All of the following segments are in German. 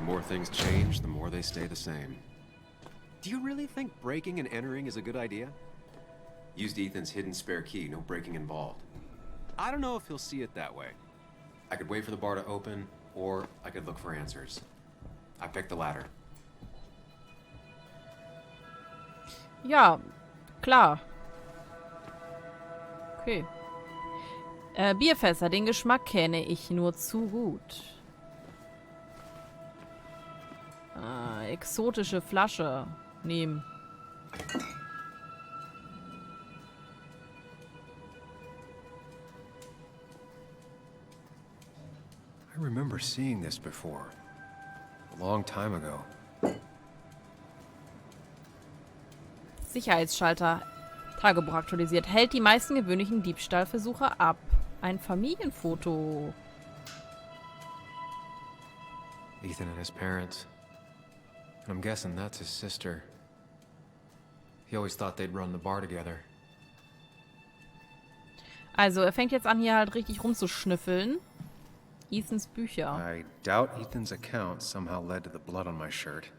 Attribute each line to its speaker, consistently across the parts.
Speaker 1: The more things change, the more they stay the same. Do you really think breaking and entering is a good idea? Used Ethan's hidden spare key, no breaking involved. I don't know if he'll see it that way. I could wait for the bar to open, or I could look for answers. I picked the latter.
Speaker 2: Ja, klar. Okay. Bierfässer, den Geschmack kenne ich nur zu gut. Exotische Flasche nehmen.
Speaker 1: I remember seeing this before. A long time ago.
Speaker 2: Sicherheitsschalter. Tagebuch aktualisiert. Hält die meisten gewöhnlichen Diebstahlversuche ab. Ein Familienfoto.
Speaker 1: Ethan and his parents. And I'm guessing that's his sister. He always thought they'd run the bar together.
Speaker 2: Also, er fängt jetzt an, hier halt richtig rumzuschnüffeln. Ethans Bücher.
Speaker 1: I doubt Ethan's account somehow led to the blood on my shirt.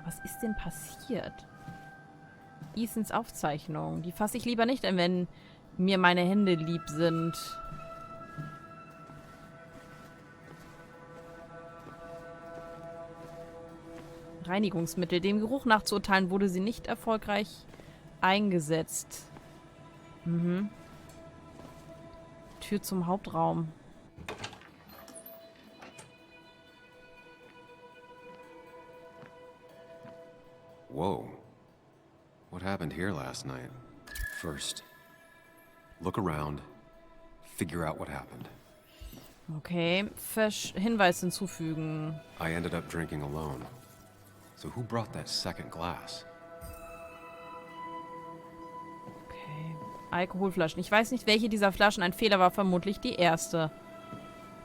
Speaker 2: Was ist denn passiert? Ethans Aufzeichnung. Die fasse ich lieber nicht an, wenn mir meine Hände lieb sind. Reinigungsmittel. Dem Geruch nach zu urteilen, wurde sie nicht erfolgreich eingesetzt. Mhm. Tür zum Hauptraum.
Speaker 1: Whoa. What happened here last night? First, look around, figure out what happened.
Speaker 2: Okay. Hinweis hinzufügen.
Speaker 1: I ended up drinking alone. So who brought that second glass?
Speaker 2: Okay. Alkoholflaschen. Ich weiß nicht, welche dieser Flaschen ein Fehler war. Vermutlich die erste.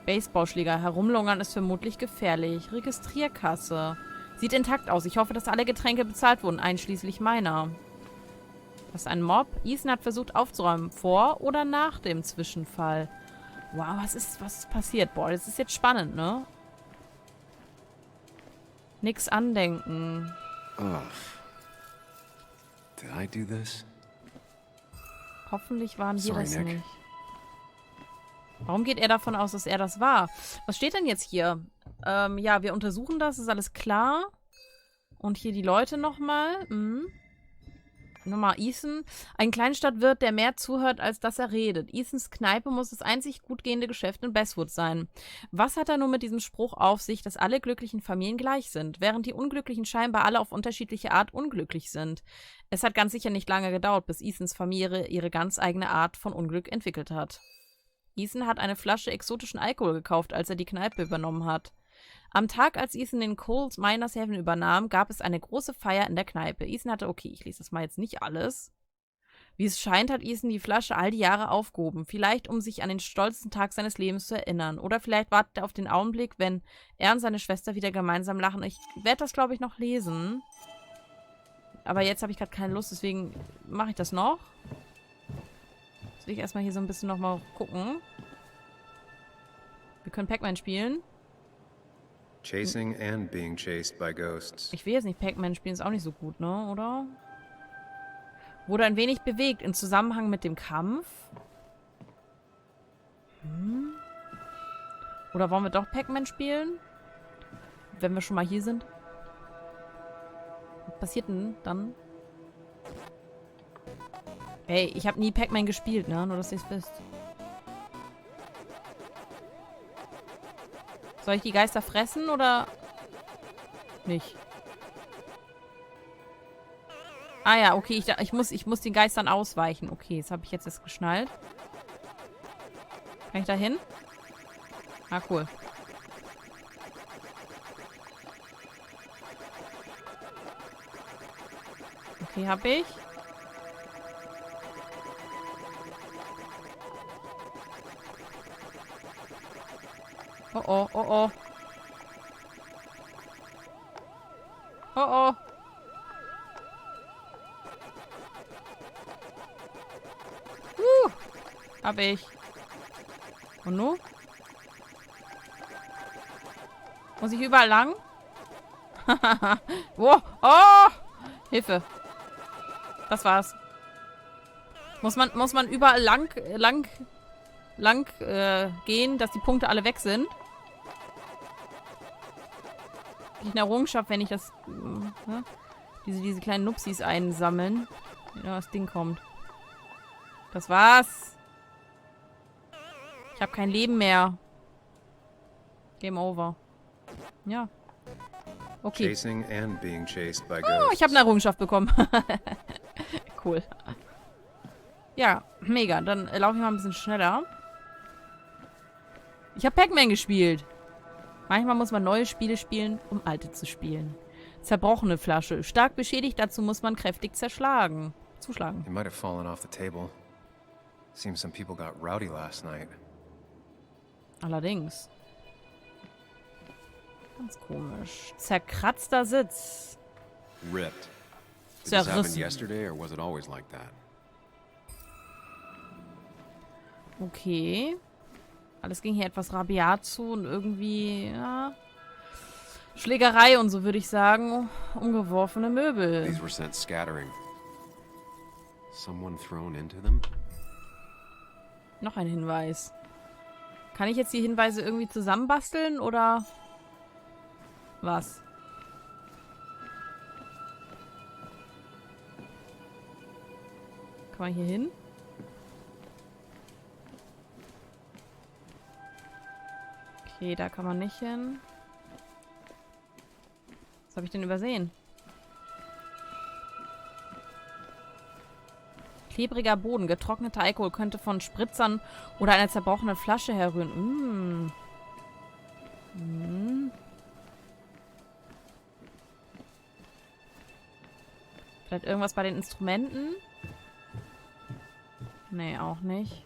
Speaker 2: Baseballschläger. Herumlungern ist vermutlich gefährlich. Registrierkasse. Sieht intakt aus. Ich hoffe, dass alle Getränke bezahlt wurden, einschließlich meiner. Das ist ein Mob. Ethan hat versucht aufzuräumen. Vor oder nach dem Zwischenfall. Wow, was ist passiert? Boah, das ist jetzt spannend, ne? Nix andenken.
Speaker 1: Ugh. Did I do this?
Speaker 2: Hoffentlich waren wir
Speaker 1: Sorry,
Speaker 2: das
Speaker 1: Nick.
Speaker 2: nicht. Warum geht er davon aus, dass er das war? Was steht denn jetzt hier? Ja, wir untersuchen das, ist alles klar. Und hier die Leute nochmal. Nochmal Ethan. Ein Kleinstadtwirt, der mehr zuhört, als dass er redet. Ethans Kneipe muss das einzig gut gehende Geschäft in Bestwood sein. Was hat er nun mit diesem Spruch auf sich, dass alle glücklichen Familien gleich sind, während die Unglücklichen scheinbar alle auf unterschiedliche Art unglücklich sind? Es hat ganz sicher nicht lange gedauert, bis Ethans Familie ihre ganz eigene Art von Unglück entwickelt hat. Ethan hat eine Flasche exotischen Alkohol gekauft, als er die Kneipe übernommen hat. Am Tag, als Ethan den Coal Miners Haven übernahm, gab es eine große Feier in der Kneipe. Ethan hatte, okay, ich lese das mal jetzt nicht alles. Wie es scheint, hat Ethan die Flasche all die Jahre aufgehoben. Vielleicht, um sich an den stolzesten Tag seines Lebens zu erinnern. Oder vielleicht wartet er auf den Augenblick, wenn er und seine Schwester wieder gemeinsam lachen. Ich werde das, glaube ich, noch lesen. Aber jetzt habe ich gerade keine Lust, deswegen mache ich das noch. Jetzt will ich erstmal hier so ein bisschen nochmal gucken. Wir können Pac-Man spielen.
Speaker 1: Chasing and being chased by ghosts.
Speaker 2: Ich will jetzt nicht Pac-Man spielen, ist auch nicht so gut, ne? Oder? Wurde ein wenig bewegt im Zusammenhang mit dem Kampf. Oder wollen wir doch Pac-Man spielen? Wenn wir schon mal hier sind. Was passiert denn dann? Ey, ich habe nie Pac-Man gespielt, ne? Nur, dass ihr es wisst. Soll ich die Geister fressen oder nicht? Ah ja, okay, ich muss den Geistern ausweichen. Okay, das habe ich jetzt erst geschnallt. Kann ich da hin? Ah, cool. Okay, habe ich. Oh oh, oh oh. Oh oh. Hab ich. Und nun? Muss ich überall lang? Oh, oh! Hilfe. Das war's. Muss man überall lang gehen, dass die Punkte alle weg sind? Nicht eine Errungenschaft, wenn ich das... Ne? Diese kleinen Nupsis einsammeln. Wenn das Ding kommt. Das war's. Ich habe kein Leben mehr. Game over. Ja. Okay.
Speaker 1: Chasing and being chased by
Speaker 2: Oh,
Speaker 1: ghosts.
Speaker 2: ich habe eine Errungenschaft bekommen. Cool. Ja, mega. Dann laufe ich mal ein bisschen schneller. Ich habe Pac-Man gespielt. Manchmal muss man neue Spiele spielen, um alte zu spielen. Zerbrochene Flasche. Stark beschädigt, dazu muss man kräftig zuschlagen.
Speaker 1: It might have fallen off the table. Seems some people got rowdy last night.
Speaker 2: Allerdings. Ganz komisch. Zerkratzter Sitz.
Speaker 1: Ripped. Did this happen
Speaker 2: Zerrissen.
Speaker 1: yesterday or was it always like that?
Speaker 2: Okay. Alles ging hier etwas rabiat zu und irgendwie, ja, Schlägerei und so, würde ich sagen. Umgeworfene Möbel.
Speaker 1: These were sent scattering. Someone thrown into them?
Speaker 2: Noch ein Hinweis. Kann ich jetzt die Hinweise irgendwie zusammenbasteln oder was? Kann man hier hin? Okay, da kann man nicht hin. Was habe ich denn übersehen? Klebriger Boden, getrockneter Alkohol könnte von Spritzern oder einer zerbrochenen Flasche herrühren. Vielleicht irgendwas bei den Instrumenten? Nee, auch nicht.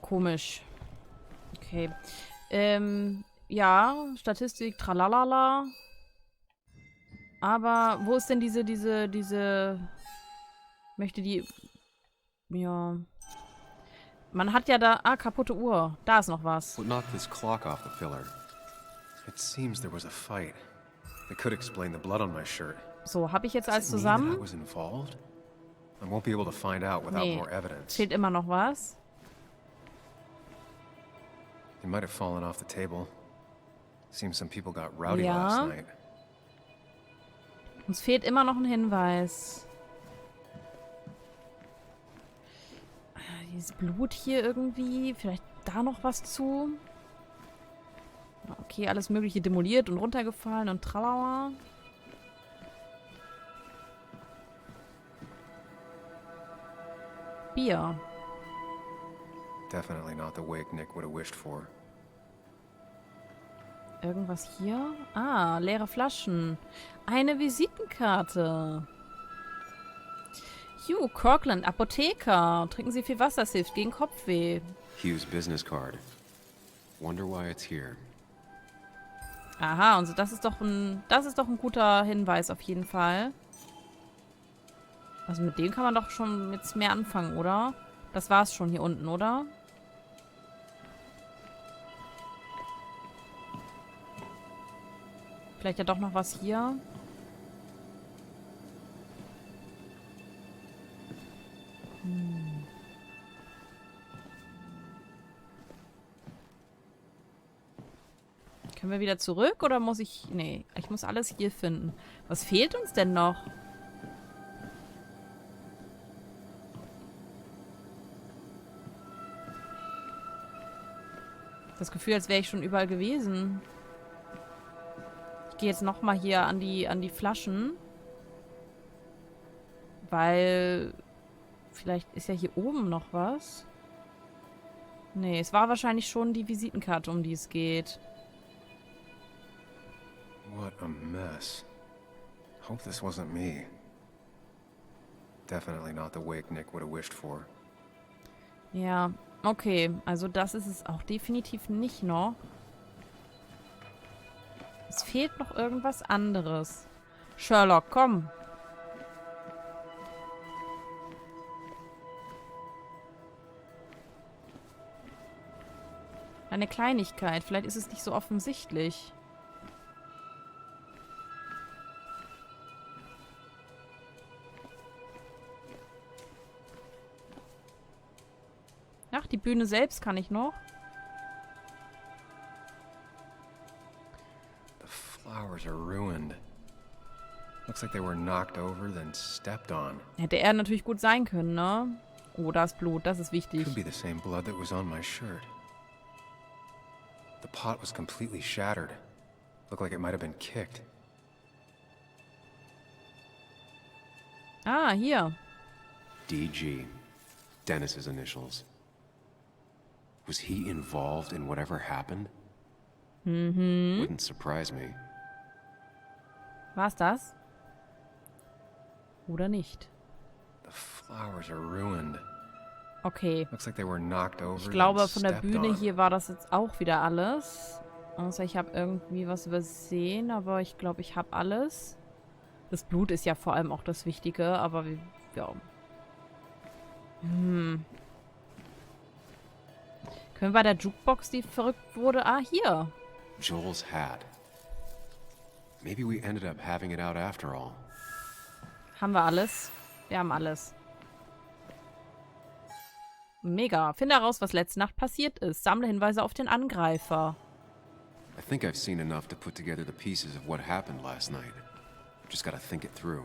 Speaker 2: Komisch. Okay. Ja, Statistik, tralalala. Aber wo ist denn diese... Möchte die... Ja... Man hat ja da... Ah, kaputte Uhr. Da ist noch was.
Speaker 1: What knocked this clock off the pillar? It seems there was a fight. It could explain the blood on my shirt.
Speaker 2: So, habe ich jetzt alles
Speaker 1: Does it mean that I
Speaker 2: zusammen?
Speaker 1: was involved? I won't be able to find out without
Speaker 2: Nee.
Speaker 1: more evidence.
Speaker 2: Fehlt immer noch was.
Speaker 1: It might have fallen off the table. Seems some people got rowdy
Speaker 2: Ja.
Speaker 1: last night.
Speaker 2: Uns fehlt immer noch ein Hinweis. Dieses Blut hier irgendwie. Vielleicht da noch was zu. Okay, alles mögliche demoliert und runtergefallen und tralala. Bier.
Speaker 1: Definitely not the wake Nick would have wished for.
Speaker 2: Irgendwas hier? Ah, leere Flaschen. Eine Visitenkarte. Hugh Corkland, Apotheker. Trinken Sie viel Wasser, es hilft gegen Kopfweh.
Speaker 1: Hugh's business card. Wonder why it's here.
Speaker 2: Aha, und so, das ist doch ein guter Hinweis auf jeden Fall. Also mit dem kann man doch schon jetzt mehr anfangen, oder? Das war's schon hier unten, oder? Vielleicht ja doch noch was hier. Können wir wieder zurück oder muss ich... Nee, ich muss alles hier finden. Was fehlt uns denn noch? Das Gefühl, als wäre ich schon überall gewesen. Ich gehe jetzt nochmal hier an die Flaschen. Weil... Vielleicht ist ja hier oben noch was. Nee, es war wahrscheinlich schon die Visitenkarte, um die es geht.
Speaker 1: What a mess. Hope this wasn't me. Definitely not the wake Nick would have wished for.
Speaker 2: Ja, okay. Also das ist es auch definitiv nicht noch. Es fehlt noch irgendwas anderes. Sherlock, komm. Eine Kleinigkeit. Vielleicht ist es nicht so offensichtlich. Ach, die Bühne selbst kann ich noch.
Speaker 1: The flowers are ruined. Looks like they were knocked over, then stepped on.
Speaker 2: Hätte er natürlich gut sein können, ne? Oh, das Blut, das ist wichtig.
Speaker 1: Could be the same blood that was on my shirt. The pot was completely shattered. Looked like it might have been kicked.
Speaker 2: Ah, hier.
Speaker 1: DG. Dennis's initials. Was he involved in whatever happened? Wouldn't surprise me.
Speaker 2: War's das? Oder nicht?
Speaker 1: The flowers are ruined.
Speaker 2: Okay.
Speaker 1: Looks like they were knocked over.
Speaker 2: Ich glaube, von der
Speaker 1: stepped
Speaker 2: Bühne
Speaker 1: on.
Speaker 2: hier war das jetzt auch wieder alles. Außer ich habe irgendwie was übersehen, aber ich glaube, ich habe alles. Das Blut ist ja vor allem auch das Wichtige, aber ja. Können wir bei der Jukebox, die verrückt wurde? Ah, hier.
Speaker 1: Joel's hat. Maybe we ended up having it out after all.
Speaker 2: Haben wir alles? Wir haben alles. Mega. Finde heraus, was letzte Nacht passiert ist. Sammle Hinweise auf den Angreifer.
Speaker 1: I think I've seen enough to put together the pieces of what happened last night. Just gotta think it through.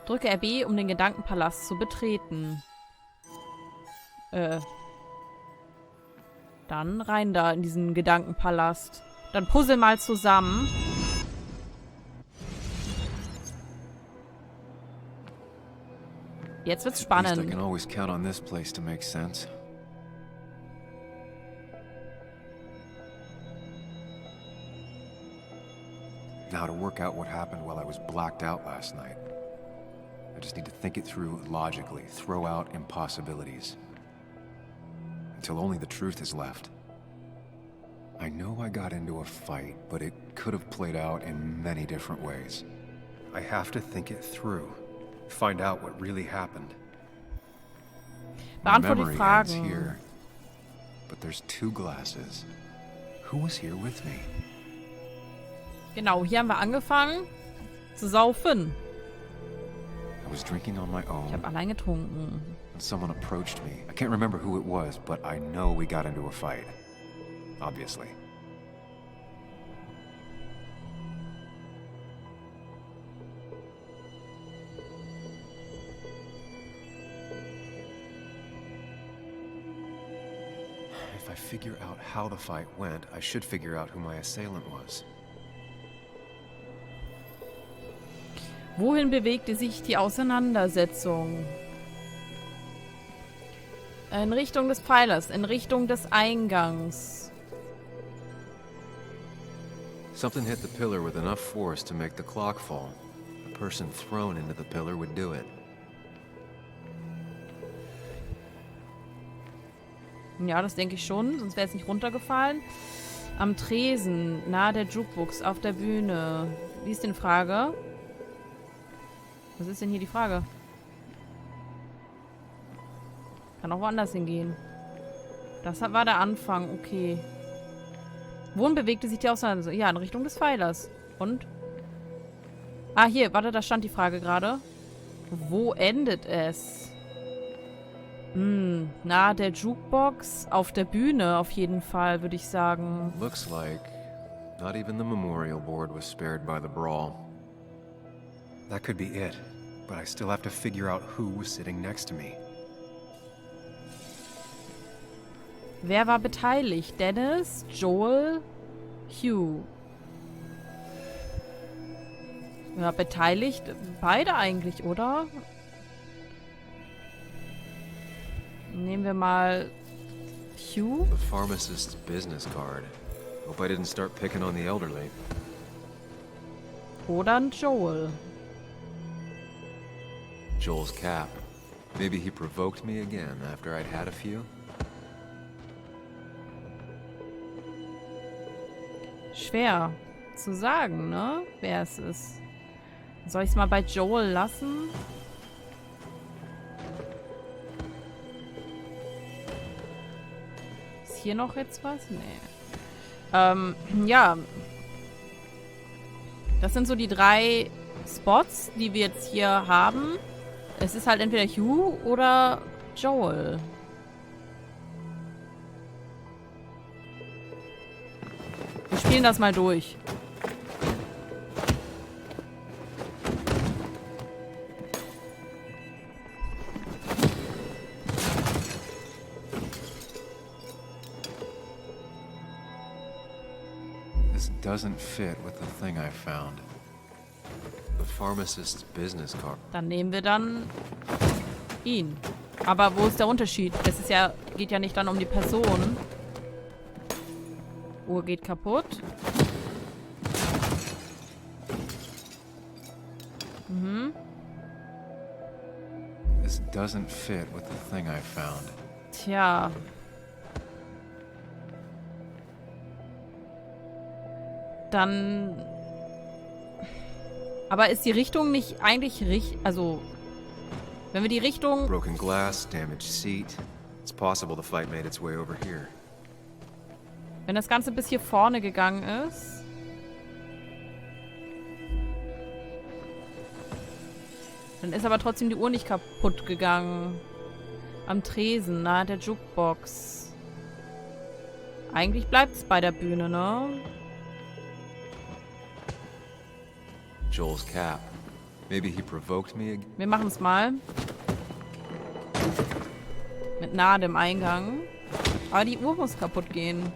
Speaker 2: Drücke RB, um den Gedankenpalast zu betreten. Dann rein da in diesen Gedankenpalast. Dann puzzle mal zusammen. Jetzt wird's
Speaker 1: At least I
Speaker 2: spannend.
Speaker 1: can always count on this place to make sense. Now to work out what happened while I was blacked out last night. I just need to think it through logically, throw out impossibilities. Until only the truth is left. I know I got into a fight, but it could have played out in many different ways. I have to think it through. Find out what really happened. My
Speaker 2: Beantworte die
Speaker 1: memory ends
Speaker 2: Fragen.
Speaker 1: here. But there's two glasses. Who was here with me?
Speaker 2: Genau, hier haben wir angefangen zu saufen.
Speaker 1: I was drinking on my
Speaker 2: Ich
Speaker 1: own,
Speaker 2: habe allein getrunken.
Speaker 1: and someone approached me. I can't remember who it was, but I know we got into a fight. Obviously. If I figure out how the fight went, I should figure out who my assailant was.
Speaker 2: Wohin bewegte sich die Auseinandersetzung? In Richtung des Pfeilers, in Richtung des Eingangs.
Speaker 1: Something hit the pillar with enough force to make the clock fall. A person thrown into the pillar would do it.
Speaker 2: Ja, das denke ich schon, sonst wäre es nicht runtergefallen. Am Tresen, nahe der Jukebox, auf der Bühne. Wie ist denn Frage? Was ist denn hier die Frage? Kann auch woanders hingehen. Das war der Anfang, okay. Wohin bewegte sich die Auseinandersetzung? Ja, in Richtung des Pfeilers. Und? Ah, hier, warte, da stand die Frage gerade. Wo endet es? Nahe der Jukebox, auf der Bühne auf jeden Fall, würde ich sagen.
Speaker 1: Looks like not even the memorial board was spared by the brawl. That could be it, but I still have to figure out who was sitting next to me.
Speaker 2: Wer war beteiligt? Dennis, Joel, Hugh. Ja, beteiligt beide eigentlich, oder? Nehmen wir mal Hugh.
Speaker 1: The pharmacist's business card. Hope I didn't start picking on the elderly.
Speaker 2: Oder ein Joel.
Speaker 1: Joel's cap. Maybe he provoked me again after I'd had a few.
Speaker 2: Schwer zu sagen, ne? Wer es ist. Soll ich es mal bei Joel lassen? Ist hier noch jetzt was? Nee. Ja. Das sind so die 3 Spots, die wir jetzt hier haben. Es ist halt entweder Hugh oder Joel. Wir spielen das mal durch.
Speaker 1: This doesn't fit with the thing I found. The pharmacist's business card.
Speaker 2: Dann nehmen wir dann ihn. Aber wo ist der Unterschied? Es ist ja, geht ja nicht dann um die Person. Uhr geht kaputt. Mhm.
Speaker 1: This doesn't fit with the thing I found.
Speaker 2: Tja. Dann... Aber ist die Richtung nicht eigentlich richtig... Also, wenn wir die Richtung...
Speaker 1: Broken glass, damaged seat. It's possible the fight made its way over here.
Speaker 2: Wenn das Ganze bis hier vorne gegangen ist... Dann ist aber trotzdem die Uhr nicht kaputt gegangen. Am Tresen, nahe der Jukebox. Eigentlich bleibt es bei der Bühne, ne?
Speaker 1: Joel's cap. Maybe he provoked me again.
Speaker 2: Wir machen es mal. Mit nahe dem Eingang. Aber die Uhr muss kaputt gehen.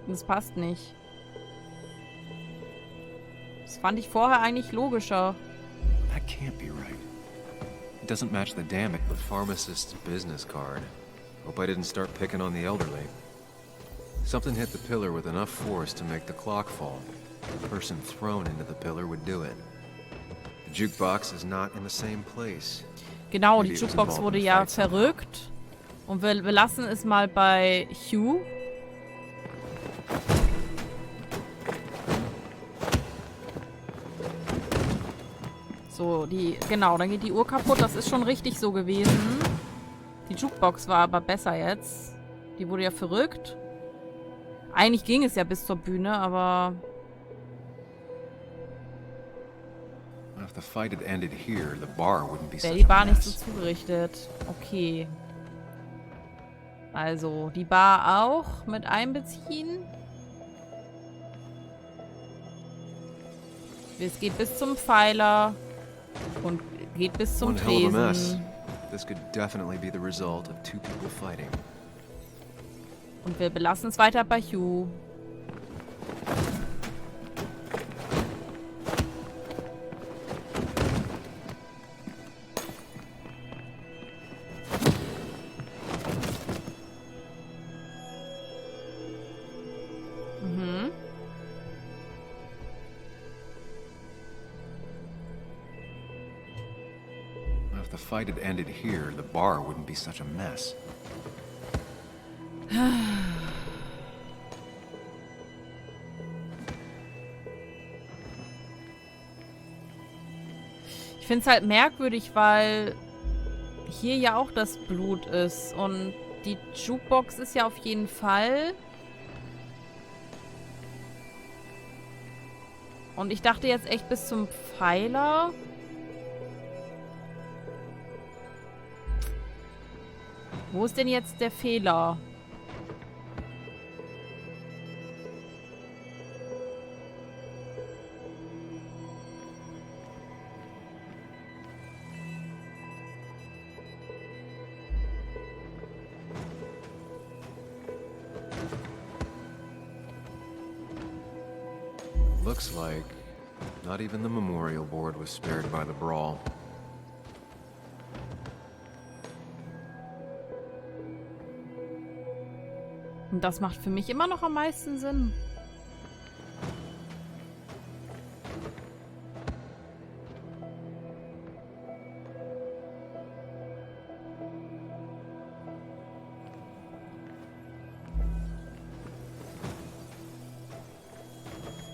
Speaker 2: Das passt nicht. Das fand ich vorher eigentlich logischer.
Speaker 1: That can't be right. It doesn't match the damage. The pharmacist's business card. Hope I didn't start picking on the elderly. Something hit the pillar with enough force to make the clock fall. The person thrown into the pillar would do it. The jukebox is not in the same place.
Speaker 2: Genau, die Jukebox wurde ja verrückt. Und wir lassen es mal bei Hugh. So, genau, dann geht die Uhr kaputt. Das ist schon richtig so gewesen. Die Jukebox war aber besser jetzt. Die wurde ja verrückt. Eigentlich ging es ja bis zur Bühne, aber... Wäre die Bar nicht so zugerichtet. Okay. Also, die Bar auch mit einbeziehen. Es geht bis zum Pfeiler und geht bis zum Tresen.
Speaker 1: This could definitely be the result of 2 people fighting.
Speaker 2: Und wir belassen es weiter bei Hugh. Mhm.
Speaker 1: If the fight had ended here, the bar wouldn't be such a mess.
Speaker 2: Ich finde es halt merkwürdig, weil hier ja auch das Blut ist. Und die Jukebox ist ja auf jeden Fall. Und ich dachte jetzt echt bis zum Pfeiler. Wo ist denn jetzt der Fehler?
Speaker 1: Looks like not even the memorial board was spared by the brawl.
Speaker 2: Und das macht für mich immer noch am meisten Sinn.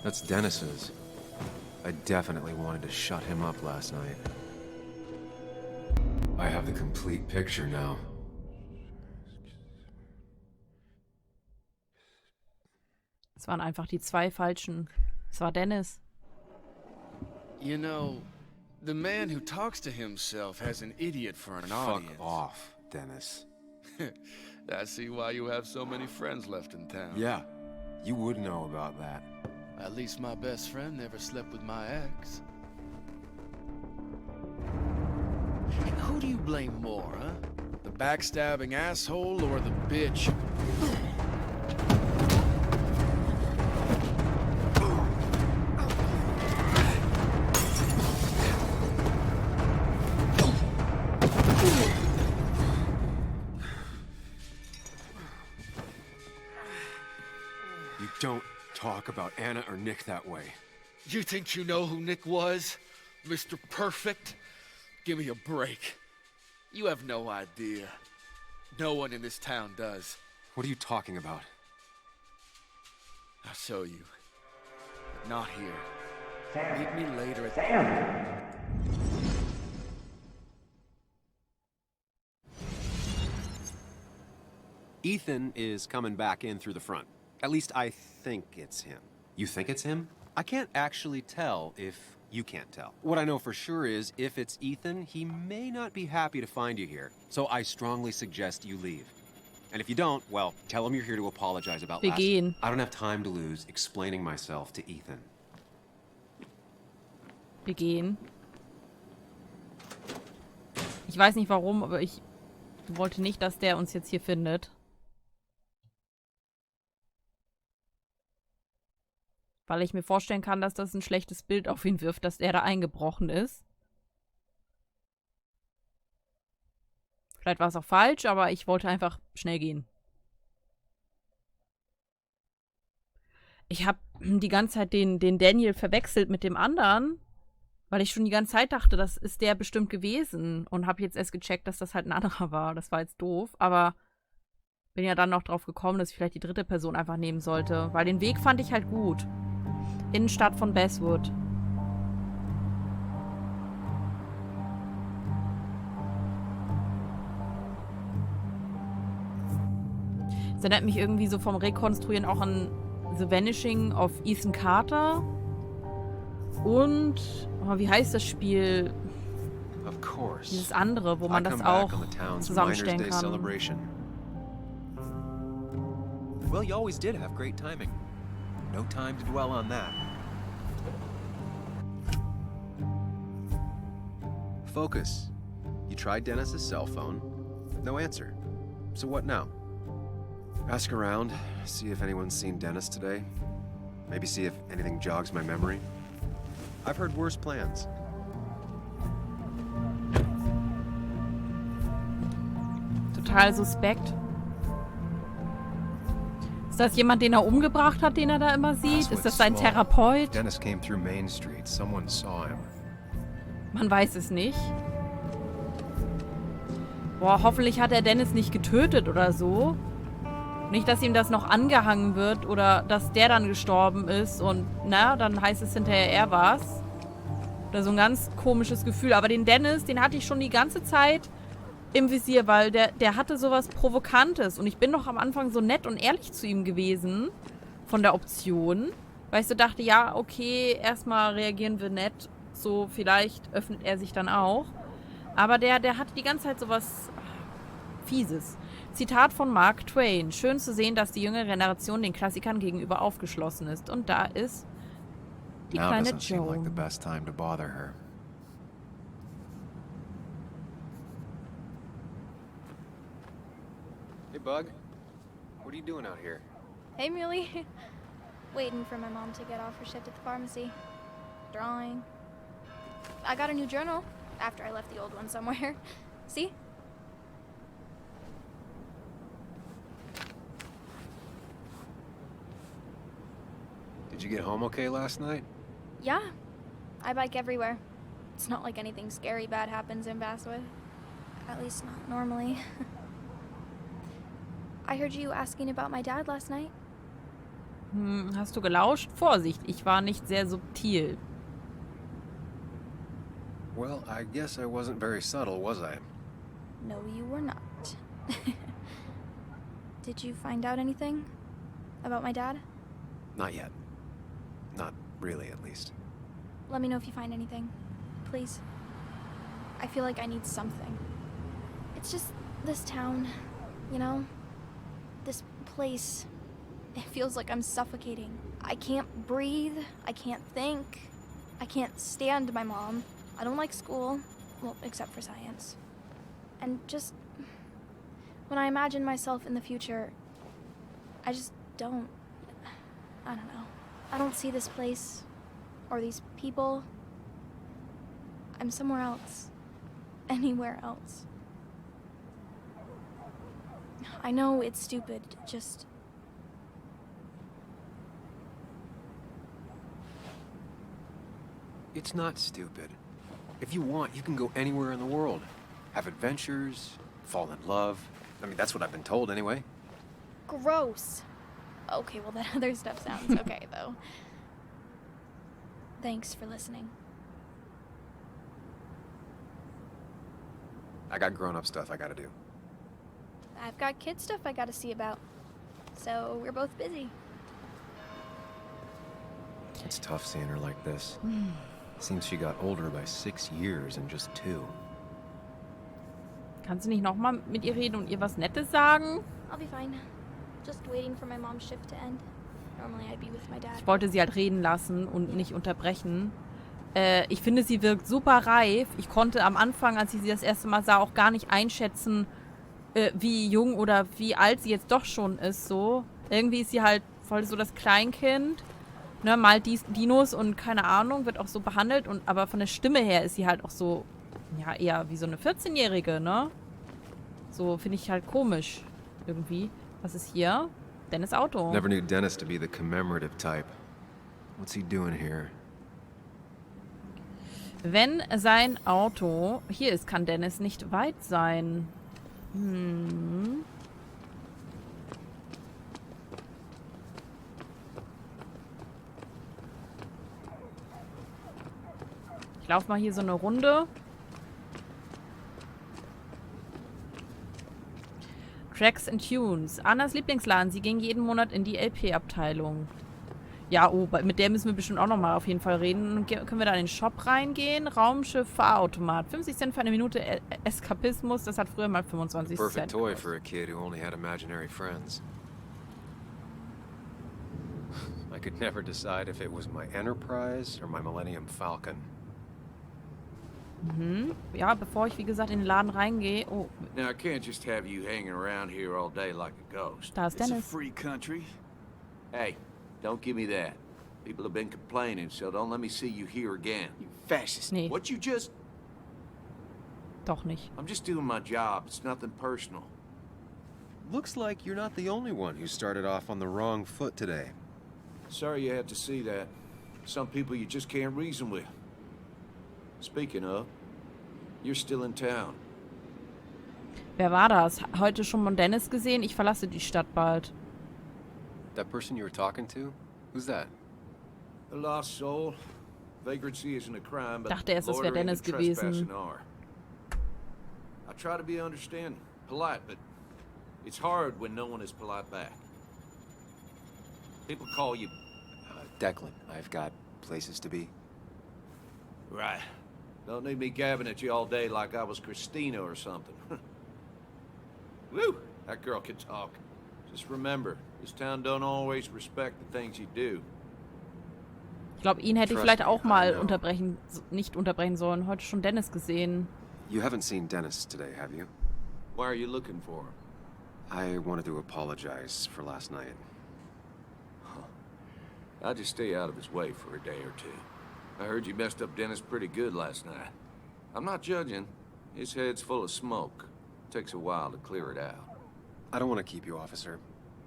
Speaker 1: That's Dennis's. I definitely wanted to shut him up last night. I have the complete picture now.
Speaker 2: Es waren einfach die zwei Falschen. Es war Dennis.
Speaker 3: You know, the man who talks to himself has an idiot for an audience.
Speaker 1: Fuck off, Dennis.
Speaker 3: I see why you have so many friends left in town.
Speaker 1: Yeah, you would know about that.
Speaker 3: At least my best friend never slept with my ex. Who do you blame more, huh? The backstabbing asshole or the bitch?
Speaker 1: You don't talk about Anna or Nick that way.
Speaker 3: You think you know who Nick was? Mr. Perfect? Give me a break. You have no idea. No one in this town does.
Speaker 1: What are you talking about?
Speaker 3: I'll show you. But not here. Meet me later at
Speaker 1: Ethan is coming back in through the front. At least I think it's him. You think it's him? I can't actually tell if you can't tell. What I know for sure is, if it's Ethan, he may not be happy to find you here. So I strongly suggest you leave. And if you don't, well, tell him you're here to apologize about last
Speaker 2: Begin.
Speaker 1: I don't have time to lose explaining myself to Ethan.
Speaker 2: Wir gehen. Ich weiß nicht warum, aber ich wollte nicht, dass der uns jetzt hier findet. Weil ich mir vorstellen kann, dass das ein schlechtes Bild auf ihn wirft, dass er da eingebrochen ist. Vielleicht war es auch falsch, aber ich wollte einfach schnell gehen. Ich habe die ganze Zeit den Daniel verwechselt mit dem anderen, weil ich schon die ganze Zeit dachte, das ist der bestimmt gewesen. Und habe jetzt erst gecheckt, dass das halt ein anderer war. Das war jetzt doof, aber bin ja dann noch drauf gekommen, dass ich vielleicht die dritte Person einfach nehmen sollte. Weil den Weg fand ich halt gut. Innenstadt von Basswood. Das erinnert mich irgendwie so vom Rekonstruieren auch an The Vanishing of Ethan Carter. Und, oh, wie heißt das Spiel?
Speaker 1: Of course.
Speaker 2: Dieses andere, wo man das auch zusammenstellen kann.
Speaker 1: Well, you always did have great timing. No time to dwell on that. Focus. You tried Dennis's cell phone. No answer. So what now? Ask around, see if anyone's seen Dennis today. Maybe see if anything jogs my memory. I've heard worse plans.
Speaker 2: Total suspekt. Ist das jemand, den er umgebracht hat, den er da immer sieht? Ist das sein Therapeut?
Speaker 1: Dennis came through Main Street. Someone saw him.
Speaker 2: Man weiß es nicht. Boah, hoffentlich hat er Dennis nicht getötet oder so. Nicht, dass ihm das noch angehangen wird oder dass der dann gestorben ist und, na, dann heißt es hinterher, er war's. Oder so ein ganz komisches Gefühl. Aber den Dennis, den hatte ich schon die ganze Zeit im Visier, weil der hatte sowas Provokantes. Und ich bin doch am Anfang so nett und ehrlich zu ihm gewesen von der Option. Weil ich so dachte, ja, okay, erstmal reagieren wir nett. So, vielleicht öffnet er sich dann auch. Aber der hatte die ganze Zeit sowas Fieses. Zitat von Mark Twain. Schön zu sehen, dass die jüngere Generation den Klassikern gegenüber aufgeschlossen ist. Und da ist die kleine Joe.
Speaker 1: Like the best time to bother her. Hey, Bug. What are you doing out here?
Speaker 4: Hey, Muley. Waiting for my mom to get off her shift at the pharmacy. Drawing. I got a new journal after I left the old one somewhere. See?
Speaker 1: Did you get home okay last night?
Speaker 4: Yeah. I bike everywhere. It's not like anything scary bad happens in Basswood. At least not normally. I heard you asking about my dad last night.
Speaker 2: Hast du gelauscht? Vorsicht, ich war nicht sehr subtil.
Speaker 1: Well, I guess I wasn't very subtle, was I?
Speaker 4: No, you were not. Did you find out anything about my dad?
Speaker 1: Not yet. Not really, at least.
Speaker 4: Let me know if you find anything. Please. I feel like I need something. It's just this town, you know? This place. It feels like I'm suffocating. I can't breathe. I can't think. I can't stand my mom. I don't like school. Well, except for science. And just... when I imagine myself in the future, I just don't... I don't know. I don't see this place. Or these people. I'm somewhere else. Anywhere else. I know it's stupid, just...
Speaker 1: It's not stupid. If you want, you can go anywhere in the world. Have adventures, fall in love. I mean, that's what I've been told anyway.
Speaker 4: Gross. Okay, well that other stuff sounds okay, though. Thanks for listening.
Speaker 1: I got grown-up stuff I gotta do.
Speaker 4: I've got kid stuff I gotta see about. So we're both busy.
Speaker 1: It's tough seeing her like this. Seems she got older by 6 years in just 2.
Speaker 2: Kannst du nicht nochmal mit ihr reden und ihr was Nettes sagen?
Speaker 4: I'll be fine. Just waiting for my mom's shift to end. Normally I'd be with my dad.
Speaker 2: Ich wollte sie halt reden lassen und nicht unterbrechen. Ich finde, sie wirkt super reif. Ich konnte am Anfang, als ich sie das erste Mal sah, auch gar nicht einschätzen, wie jung oder wie alt sie jetzt doch schon ist. So. Irgendwie ist sie halt voll so das Kleinkind. Ne, malt Dinos und keine Ahnung, wird auch so behandelt. Aber von der Stimme her ist sie halt auch so, ja, eher wie so eine 14-Jährige, ne? So finde ich halt komisch irgendwie. Was ist hier? Dennis' Auto.
Speaker 1: Never knew Dennis to be the commemorative type. What's he doing here?
Speaker 2: Wenn sein Auto hier ist, kann Dennis nicht weit sein. Ich laufe mal hier so eine Runde. Tracks and Tunes. Annas Lieblingsladen. Sie ging jeden Monat in die LP-Abteilung. Ja, oh, mit der müssen wir bestimmt auch nochmal auf jeden Fall reden. Können wir da in den Shop reingehen? Raumschiff Fahrautomat. 50 Cent für eine Minute Eskapismus. Das hat früher mal 25 Cent.
Speaker 1: Perfect toy for a kid who only had imaginary friends. I could never decide if it was my Enterprise or my Millennium Falcon.
Speaker 2: Ja, bevor ich, wie gesagt, in den Laden reingehe. Oh,
Speaker 5: Now, I can't just have you hanging around here all day like a ghost.
Speaker 2: da ist
Speaker 6: It's a
Speaker 2: Dennis.
Speaker 6: free country.
Speaker 5: Hey, don't give me that. People have been complaining, so don't let me see you here again.
Speaker 6: You fascist.
Speaker 2: Nee,
Speaker 5: What you just...
Speaker 2: doch nicht.
Speaker 5: I'm just doing my job. It's nothing personal.
Speaker 1: Looks like you're not the only one who started off on the wrong foot today.
Speaker 5: Sorry you had to see that. Some people you just can't reason with. Speaking of, you're still in town.
Speaker 2: Wer war das? Heute schon mal Dennis gesehen? Ich verlasse die Stadt bald.
Speaker 1: That person you were talking to? Who's that?
Speaker 5: A lost soul. Vagrancy isn't a crime, but
Speaker 2: Dachte erst, das wäre
Speaker 5: loitering
Speaker 2: Dennis
Speaker 5: and trespassing
Speaker 2: gewesen.
Speaker 5: are. I try to be understanding, polite, but it's hard when no one is polite back. People call you...
Speaker 1: Declan. I've got places to be.
Speaker 5: Right. Don't need me gabbing at you all day like I was Christina or something. Woo! That girl can talk. Just remember, this town don't always respect the things you do.
Speaker 2: Ich glaube, ihn hätte ich
Speaker 1: Trust
Speaker 2: vielleicht
Speaker 1: me,
Speaker 2: auch
Speaker 1: I
Speaker 2: mal
Speaker 1: know.
Speaker 2: nicht unterbrechen sollen. Heute schon Dennis gesehen.
Speaker 1: You haven't seen Dennis today, have you?
Speaker 5: Why are you looking for him?
Speaker 1: I wanted to apologize for last night.
Speaker 5: I'll just stay out of his way for a day or two. I heard you messed up Dennis pretty good last night. I'm not judging. His head's full of smoke. Takes a while to clear it out.
Speaker 1: I don't want to keep you, officer.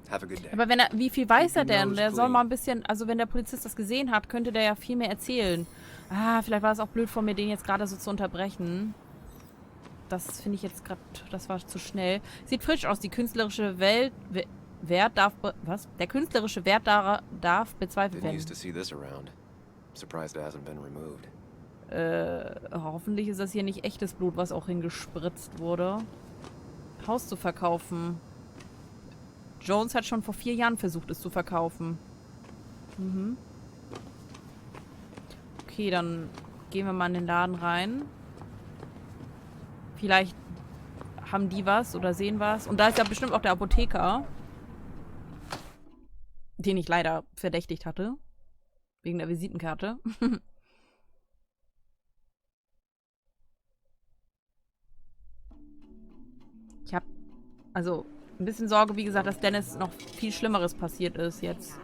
Speaker 1: Have a good day.
Speaker 2: Aber wenn er, wie viel weiß er
Speaker 5: Keep your
Speaker 2: denn?
Speaker 5: nose
Speaker 2: Der soll
Speaker 5: clean.
Speaker 2: mal ein bisschen, also wenn der Polizist das gesehen hat, könnte der ja viel mehr erzählen. Ah, vielleicht war es auch blöd von mir, den jetzt gerade so zu unterbrechen. Das finde ich jetzt gerade, das war zu schnell. Sieht frisch aus. Die künstlerische Wert darf, was? Der künstlerische Wert darf bezweifelt
Speaker 1: Didn't used to
Speaker 2: werden.
Speaker 1: see this around. Surprised it hasn't been removed.
Speaker 2: Hoffentlich ist das hier nicht echtes Blut, was auch hingespritzt wurde. Haus zu verkaufen. Jones hat schon vor 4 Jahren versucht, es zu verkaufen. Mhm. Okay, dann gehen wir mal in den Laden rein. Vielleicht haben die was oder sehen was. Und da ist ja bestimmt auch der Apotheker. Den ich leider verdächtigt hatte. Wegen der Visitenkarte. Ich habe also ein bisschen Sorge, wie gesagt, dass Dennis noch viel Schlimmeres passiert ist jetzt.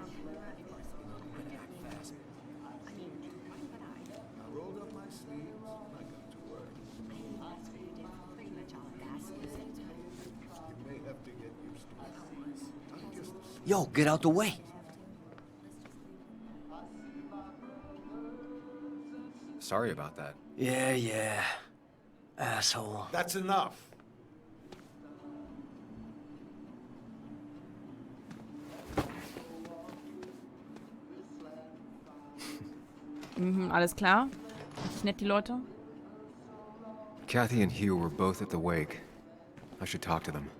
Speaker 6: Yo, get out the way.
Speaker 1: Sorry about that.
Speaker 6: Yeah. Asshole.
Speaker 5: That's enough.
Speaker 2: Mhm, alles klar. Richtig nett, die Leute.
Speaker 1: Kathy and Hugh were both at the wake. I should talk to them.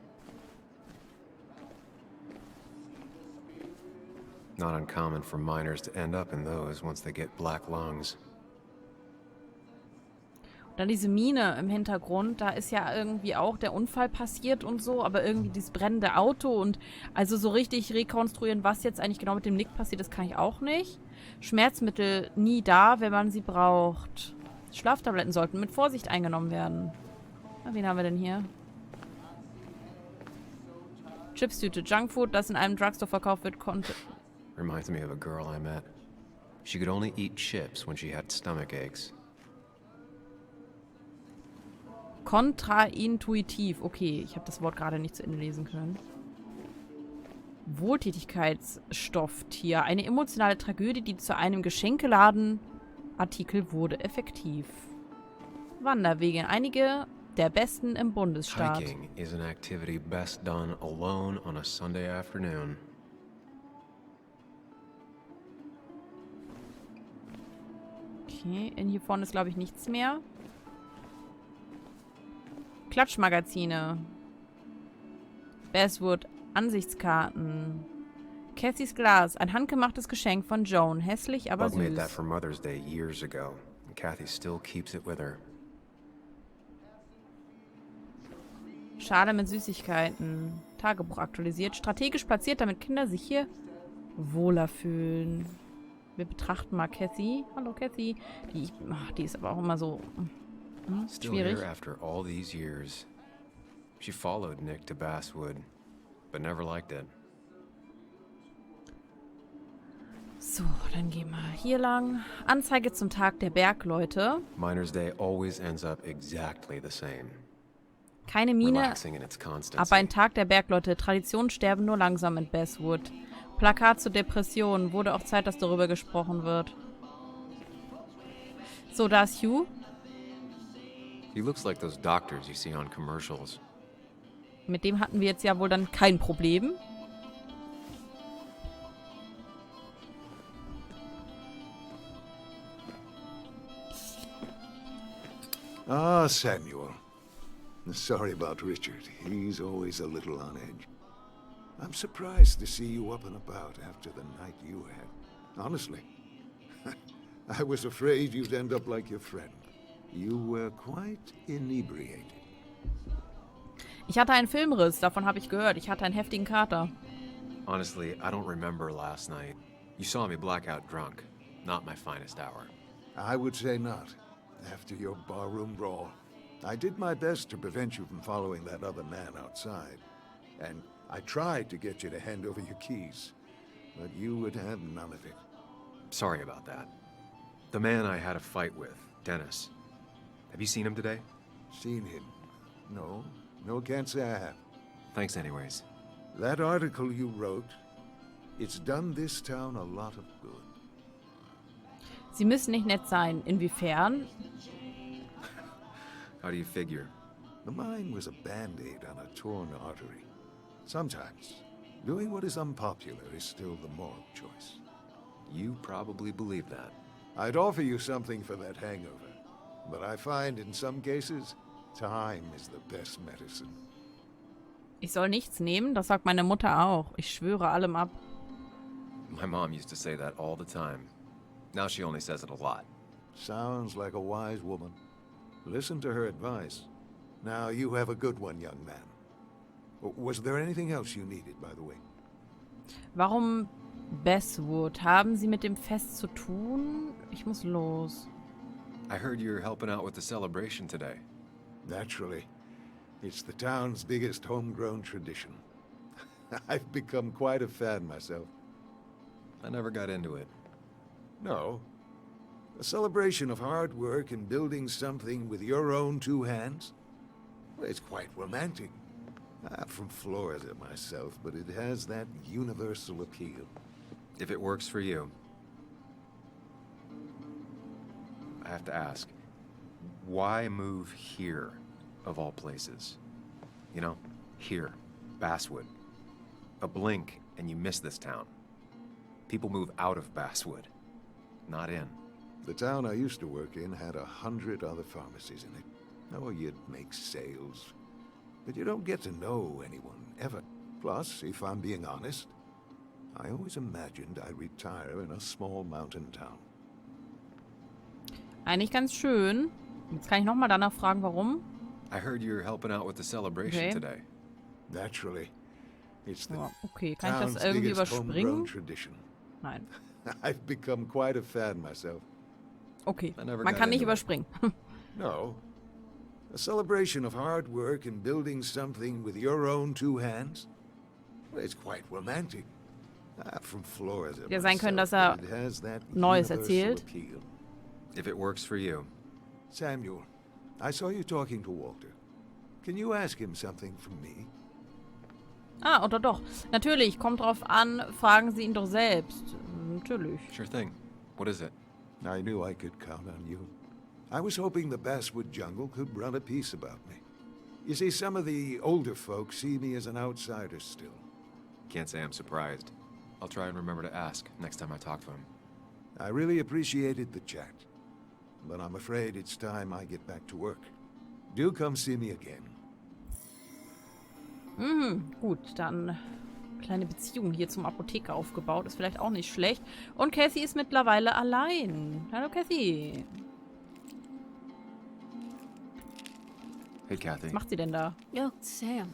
Speaker 1: Not uncommon for miners to end up in those once they get black lungs.
Speaker 2: Und dann diese Mine im Hintergrund, da ist ja irgendwie auch der Unfall passiert und so, aber irgendwie dieses brennende Auto und also so richtig rekonstruieren, was jetzt eigentlich genau mit dem Nick passiert ist, kann ich auch nicht. Schmerzmittel nie da, wenn man sie braucht. Schlaftabletten sollten mit Vorsicht eingenommen werden. Na, wen haben wir denn hier? Chipstüte, Junkfood, das in einem Drugstore verkauft wird, konnte...
Speaker 1: Reminds me of a girl I met. She could only eat chips when she had stomach aches.
Speaker 2: Kontraintuitiv. Okay, ich habe das Wort gerade nicht zu Ende lesen können. Wohltätigkeitsstofftier. Eine emotionale Tragödie, die zu einem Geschenkeladenartikel wurde. Effektiv. Wanderwege. Einige der besten im Bundesstaat.
Speaker 1: Hiking is an activity best done alone on a Sunday afternoon.
Speaker 2: Okay, hier vorne ist, glaube ich, nichts mehr. Klatschmagazine. Basswood. Ansichtskarten. Cathys Glas. Ein handgemachtes Geschenk von Joan. Hässlich, aber
Speaker 1: Bug made that
Speaker 2: süß.
Speaker 1: for Mother's Day years ago, and Kathy still keeps it with her.
Speaker 2: Schale mit Süßigkeiten. Tagebuch aktualisiert. Strategisch platziert, damit Kinder sich hier wohler fühlen. Wir betrachten mal Kathy. Hallo Kathy. Die ist aber auch immer so
Speaker 1: Still
Speaker 2: schwierig.
Speaker 1: here after all these years. She followed Nick to Basswood, but never liked it.
Speaker 2: So, dann gehen wir hier lang. Anzeige zum Tag der Bergleute.
Speaker 1: Miner's Day always ends up exactly the same.
Speaker 2: Keine Mine,
Speaker 1: Relaxing in its constancy.
Speaker 2: aber ein Tag der Bergleute. Traditionen sterben nur langsam in Basswood. Plakat zur Depression. Wurde auch Zeit, dass darüber gesprochen wird. So, da ist Hugh.
Speaker 1: He looks like those doctors you see on commercials.
Speaker 2: Mit dem hatten wir jetzt ja wohl dann kein Problem.
Speaker 7: Ah, Samuel. Sorry about Richard. He's always a little on edge. I'm surprised to see you up and about after the night you had. Honestly. I was afraid you'd end up like your friend. You were quite inebriated.
Speaker 2: Ich hatte einen Filmriss, davon habe ich gehört. Ich hatte einen heftigen Kater.
Speaker 1: Honestly, I don't remember last night. You saw me blackout drunk. Not my finest hour.
Speaker 7: I would say not. After your barroom brawl. I did my best to prevent you from following that other man outside. And I tried to get you to hand over your keys. But you would have none of it.
Speaker 1: Sorry about that. The man I had a fight with, Dennis. Have you seen him today?
Speaker 7: Seen him? No. No, can't say I have.
Speaker 1: Thanks anyways.
Speaker 7: That article you wrote, it's done this town a lot of good.
Speaker 2: Sie müssen nicht nett sein. Inwiefern?
Speaker 1: How do you figure?
Speaker 7: The mine was a band-aid on a torn artery. Sometimes, doing what is unpopular is still the moral choice.
Speaker 1: You probably believe that.
Speaker 7: I'd offer you something for that hangover, but I find in some cases, time is the best medicine.
Speaker 2: Ich soll nichts nehmen? Das sagt meine Mutter auch. Ich schwöre allem ab.
Speaker 1: My mom used to say that all the time. Now she only says it a lot.
Speaker 7: Sounds like a wise woman. Listen to her advice. Now you have a good one, young man. Was there anything else you needed, by the way?
Speaker 2: Warum Bestwood? Haben Sie mit dem Fest zu tun? Ich muss los.
Speaker 1: I heard you're helping out with the celebration today.
Speaker 7: Naturally. It's the town's biggest homegrown tradition. I've become quite a fan myself.
Speaker 1: I never got into it.
Speaker 7: No. A celebration of hard work and building something with your own two hands? Well, it's quite romantic. I'm from Florida myself, but it has that universal appeal.
Speaker 1: If it works for you. I have to ask, why move here, of all places? You know, here, Basswood. A blink and you miss this town. People move out of Basswood, not in.
Speaker 7: The town I used to work in had 100 other pharmacies in it. Oh, you'd make sales. But you don't get to know anyone, ever. Plus, if I'm being honest, I always imagined I'd retire in a small mountain town.
Speaker 2: Eigentlich ganz schön. Jetzt kann ich nochmal danach fragen, warum.
Speaker 1: I heard you're helping out with the celebration today.
Speaker 7: Naturally. It's the
Speaker 2: Okay, kann ich
Speaker 7: town's
Speaker 2: das irgendwie
Speaker 7: biggest homegrown
Speaker 2: überspringen?
Speaker 7: tradition.
Speaker 2: Nein.
Speaker 7: I've become quite a fan myself.
Speaker 2: Okay,
Speaker 1: I never
Speaker 2: man
Speaker 1: got
Speaker 2: kann nicht
Speaker 1: into it.
Speaker 2: überspringen.
Speaker 7: No. A celebration of hard work and building something with your own two hands? Well, it's quite romantic. I'm from Florida
Speaker 2: Ja, sein können, dass
Speaker 7: myself,
Speaker 2: er
Speaker 7: but it has that
Speaker 2: Neues
Speaker 7: universal
Speaker 2: erzählt.
Speaker 7: appeal.
Speaker 1: If it works for you.
Speaker 7: Samuel, I saw you talking to Walter. Can you ask him something from me?
Speaker 2: Ah, oder doch. Natürlich, kommt drauf an, fragen Sie ihn doch selbst. Natürlich.
Speaker 1: Sure thing. What is it?
Speaker 7: I knew I could count on you. I was hoping the Basswood Jungle could run a piece about me. You see, some of the older folks see me as an outsider still.
Speaker 1: Can't say I'm surprised. I'll try and remember to ask next time I talk to him.
Speaker 7: I really appreciated the chat, but I'm afraid it's time I get back to work. Do come see me again.
Speaker 2: Gut, dann kleine Beziehung hier zum Apotheker aufgebaut. Ist vielleicht auch nicht schlecht. Und Kathy ist mittlerweile allein. Hallo, Kathy.
Speaker 1: Hey, Kathy.
Speaker 2: Was macht sie denn da?
Speaker 8: Yo, Sam.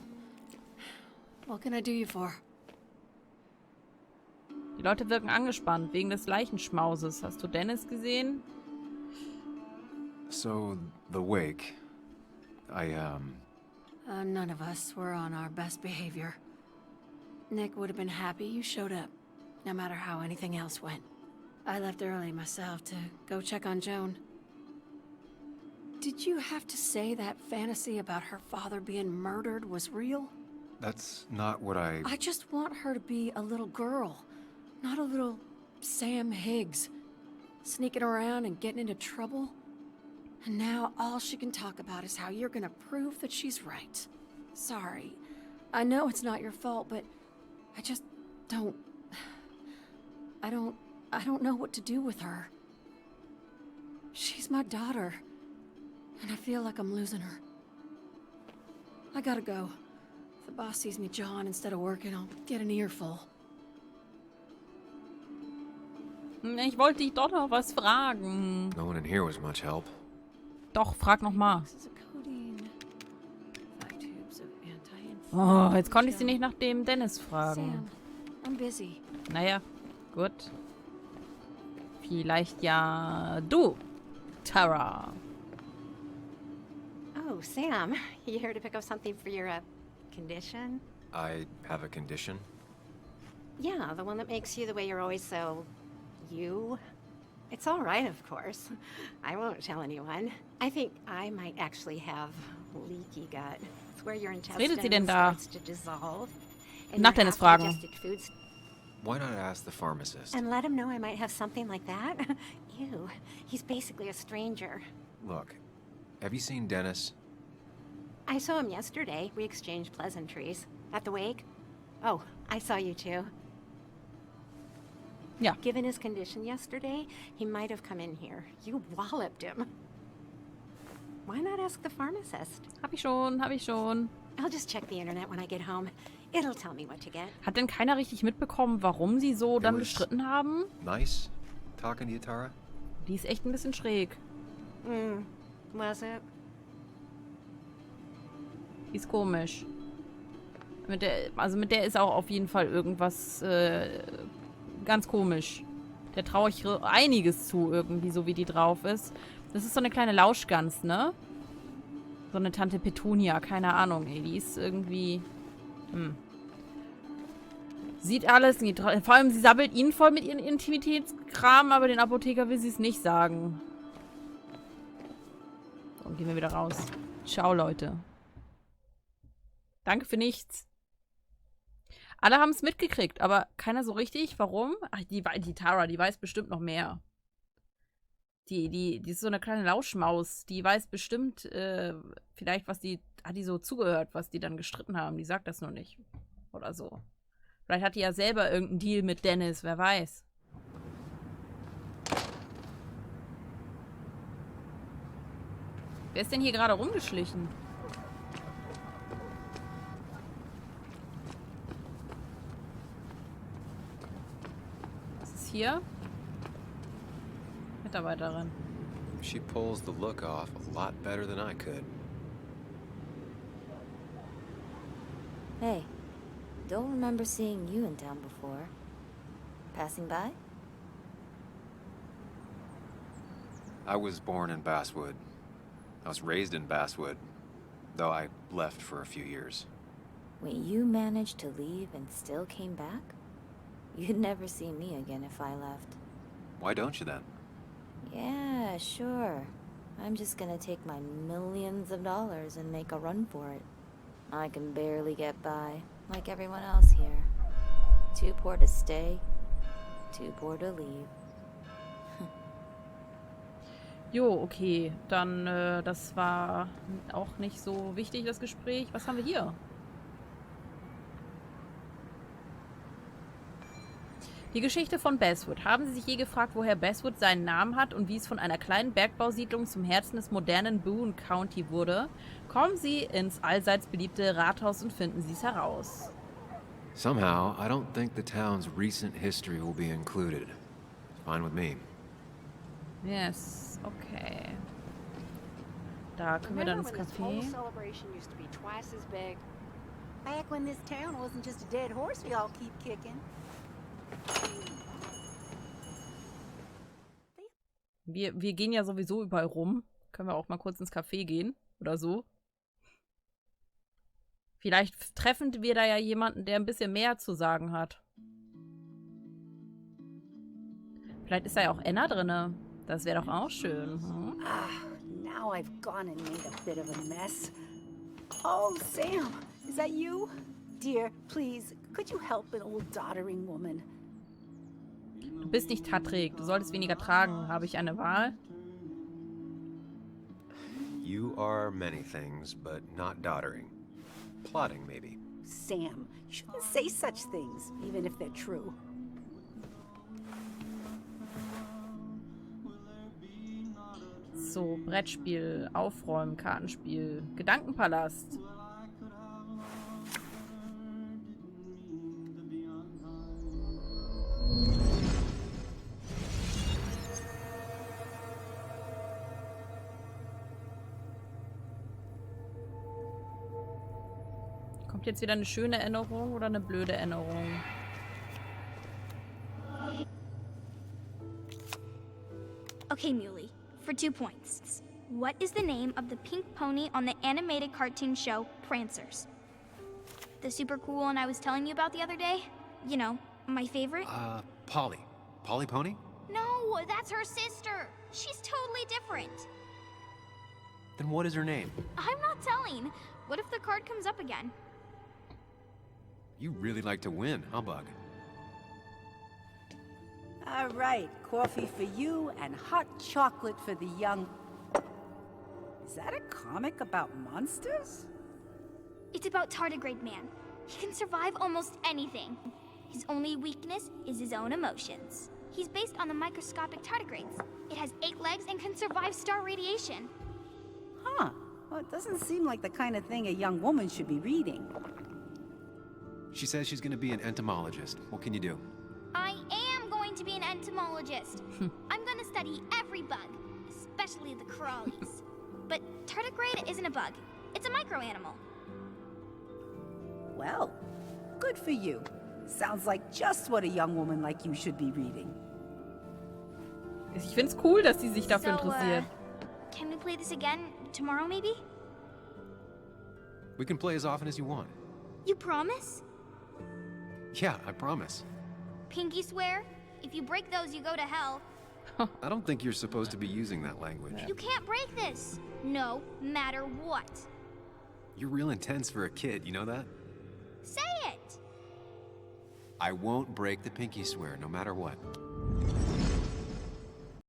Speaker 8: What can I do you for?
Speaker 2: Die Leute wirken angespannt wegen des Leichenschmauses. Hast du Dennis gesehen?
Speaker 1: So, the wake.
Speaker 8: None of us were on our best behavior. Nick would have been happy you showed up, no matter how anything else went. I left early myself to go check on Joan. Did you have to say that fantasy about her father being murdered was real?
Speaker 1: That's not what I
Speaker 8: just want her to be a little girl, not a little Sam Higgs, sneaking around and getting into trouble. And now all she can talk about is how you're gonna prove that she's right. Sorry. I know it's not your fault, but I just don't... I don't know what to do with her. She's my daughter, and I feel like I'm losing her. I gotta go. If the boss sees me jawing instead of working, I'll get an earful.
Speaker 2: Ich wollte dich doch noch was fragen.
Speaker 1: No one in here was much help.
Speaker 2: Doch, frag noch mal.
Speaker 8: This is a codeine. 5 tubes of anti-inflammatory.
Speaker 2: Oh, jetzt konnte ich sie nicht nach dem Dennis fragen.
Speaker 8: Sam, I'm busy.
Speaker 2: Naja, gut. Vielleicht ja du, Tara.
Speaker 9: Oh, Sam, you here to pick up something for your condition?
Speaker 1: I have a condition.
Speaker 9: Yeah, the one that makes you the way you're always so... you? It's all right, of course. I won't tell anyone. I think I might actually have leaky gut. It's where your
Speaker 2: redet sie denn
Speaker 9: intestine
Speaker 2: da?
Speaker 9: starts to dissolve. And
Speaker 2: Nach
Speaker 9: your
Speaker 2: Dennis fragen.
Speaker 9: half-digested foods.
Speaker 1: Why not ask the pharmacist?
Speaker 9: And let him know I might have something like that? Ew, he's basically a stranger.
Speaker 1: Look, have you seen Dennis?
Speaker 9: I saw him yesterday. We exchanged pleasantries. At the wake? Oh, I saw you too.
Speaker 2: Ja.
Speaker 9: Given his condition yesterday, he might have come in here. You walloped him. Why not ask the pharmacist?
Speaker 2: Hab ich schon, hab ich schon.
Speaker 9: I'll just check the internet when I get home. It'll tell me what to get.
Speaker 2: Hat denn keiner richtig mitbekommen, warum sie so dann gestritten haben?
Speaker 1: Nice talking to you, Tara.
Speaker 2: Die ist echt ein bisschen schräg.
Speaker 9: Was it?
Speaker 2: Die ist komisch. Mit der ist auch auf jeden Fall irgendwas ganz komisch. Der traue ich einiges zu irgendwie, so wie die drauf ist. Das ist so eine kleine Lauschgans, ne? So eine Tante Petunia, keine Ahnung, ey. Die ist irgendwie... Sieht alles, vor allem sie sabbelt ihn voll mit ihren Intimitätskram, aber den Apotheker will sie es nicht sagen. So, gehen wir wieder raus. Ciao, Leute. Danke für nichts. Alle haben es mitgekriegt, aber keiner so richtig. Warum? Ach, die Tara, die weiß bestimmt noch mehr. Die ist so eine kleine Lauschmaus. Die weiß bestimmt, vielleicht, was die... Hat die so zugehört, was die dann gestritten haben. Die sagt das nur nicht. Oder so. Vielleicht hat die ja selber irgendeinen Deal mit Dennis. Wer weiß. Wer ist denn hier gerade rumgeschlichen? Was ist hier? Mitarbeiterin.
Speaker 1: She pulls the look off a lot better than I could.
Speaker 10: Hey, don't remember seeing you in town before. Passing by?
Speaker 1: I was born in Basswood. I was raised in Basswood, though I left for a few years.
Speaker 10: Wait, you managed to leave and still came back? You'd never see me again if I left.
Speaker 1: Why don't you then?
Speaker 10: Yeah, sure. I'm just gonna take my millions of dollars and make a run for it. I can barely get by, like everyone else here. Too poor to stay, too poor to leave.
Speaker 2: Jo, okay. Dann, das war auch nicht so wichtig, das Gespräch. Was haben wir hier? Die Geschichte von Basswood. Haben Sie sich je gefragt, woher Basswood seinen Namen hat und wie es von einer kleinen Bergbausiedlung zum Herzen des modernen Boone County wurde? Kommen Sie ins allseits beliebte Rathaus und finden Sie es heraus.
Speaker 1: Somehow, I don't think the town's recent history will be included. Fine with me.
Speaker 2: Yes, okay. Da können wir dann ins Café.
Speaker 11: Celebration used to be twice as big. Back when this town wasn't just a dead horse we all keep kicking.
Speaker 2: Wir gehen ja sowieso überall rum. Können wir auch mal kurz ins Café gehen oder so. Vielleicht treffen wir da ja jemanden, der ein bisschen mehr zu sagen hat. Vielleicht ist da ja auch Anna drinne. Das wäre doch auch schön. Hm?
Speaker 11: Now I've gone and made a bit of a mess. Oh, Sam, is that you? Dear, please, could you help an old doddering woman?
Speaker 2: Du bist nicht tattrig. Du solltest weniger tragen. Habe ich eine Wahl?
Speaker 1: You are many things, but not doddering. Plotting, maybe.
Speaker 11: Sam, you shouldn't say such things, even if they're true.
Speaker 2: So, Brettspiel, Aufräumen, Kartenspiel, Gedankenpalast. Kommt jetzt wieder eine schöne Erinnerung oder eine blöde Erinnerung?
Speaker 4: Okay, Muley, for 2 points. What is the name of the pink pony on the animated cartoon show Prancers? The super cool one I was telling you about the other day? You know, my favorite?
Speaker 1: Polly. Polly Pony?
Speaker 4: No, that's her sister. She's totally different.
Speaker 1: Then what is her name?
Speaker 4: I'm not telling. What if the card comes up again?
Speaker 1: You really like to win, huh, Bug?
Speaker 11: All right, coffee for you and hot chocolate for the young... Is that a comic about monsters?
Speaker 4: It's about Tardigrade Man. He can survive almost anything. His only weakness is his own emotions. He's based on the microscopic tardigrades. It has 8 legs and can survive star radiation.
Speaker 11: Huh. Well, it doesn't seem like the kind of thing a young woman should be reading.
Speaker 1: She says she's gonna be an entomologist. What can you do?
Speaker 4: I am going to be an entomologist. I'm going to study every bug, especially the crawlies. But tardigrade isn't a bug. It's a microanimal.
Speaker 11: Well, good for you. Sounds like just what a young woman like you should be reading.
Speaker 2: Ich find's cool, dass sie sich dafür interessiert.
Speaker 4: Can we play this again tomorrow, maybe?
Speaker 1: We can play as often as you want.
Speaker 4: You promise?
Speaker 1: Yeah, I promise.
Speaker 4: Pinky swear? If you break those, you go to hell.
Speaker 1: I don't think you're supposed to be using that language.
Speaker 4: You can't break this. No matter what.
Speaker 1: You're real intense for a kid, you know that?
Speaker 4: Say it!
Speaker 1: I won't break the pinky swear, no matter what.